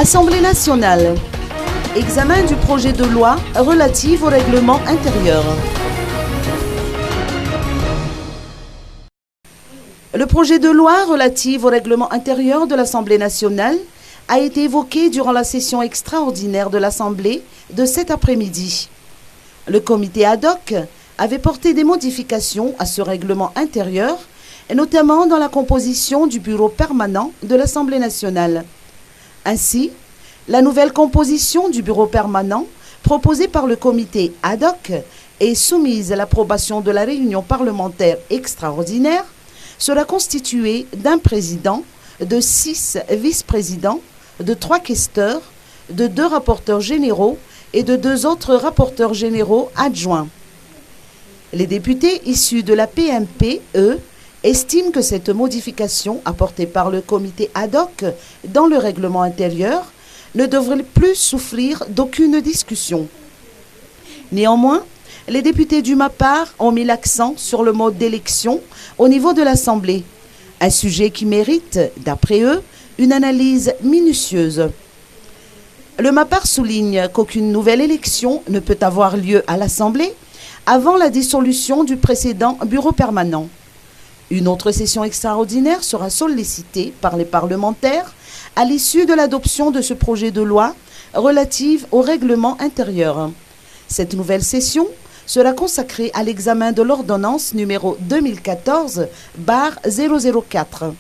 Assemblée nationale. Examen du projet de loi relatif au règlement intérieur. Le projet de loi relatif au règlement intérieur de l'Assemblée nationale a été évoqué durant la session extraordinaire de l'Assemblée de cet après-midi. Le comité ad hoc avait porté des modifications à ce règlement intérieur, et notamment dans la composition du bureau permanent de l'Assemblée nationale. Ainsi, la nouvelle composition du bureau permanent proposée par le comité ad hoc et soumise à l'approbation de la réunion parlementaire extraordinaire sera constituée d'un président, de 6 vice-présidents, de 3 questeurs, de 2 rapporteurs généraux et de 2 autres rapporteurs généraux adjoints. Les députés issus de la PMP, eux, estiment que cette modification apportée par le comité ad hoc dans le règlement intérieur ne devrait plus souffrir d'aucune discussion. Néanmoins, les députés du MAPAR ont mis l'accent sur le mode d'élection au niveau de l'Assemblée, un sujet qui mérite, d'après eux, une analyse minutieuse. Le MAPAR souligne qu'aucune nouvelle élection ne peut avoir lieu à l'Assemblée avant la dissolution du précédent bureau permanent. Une autre session extraordinaire sera sollicitée par les parlementaires à l'issue de l'adoption de ce projet de loi relative au règlement intérieur. Cette nouvelle session sera consacrée à l'examen de l'ordonnance numéro 2014/004.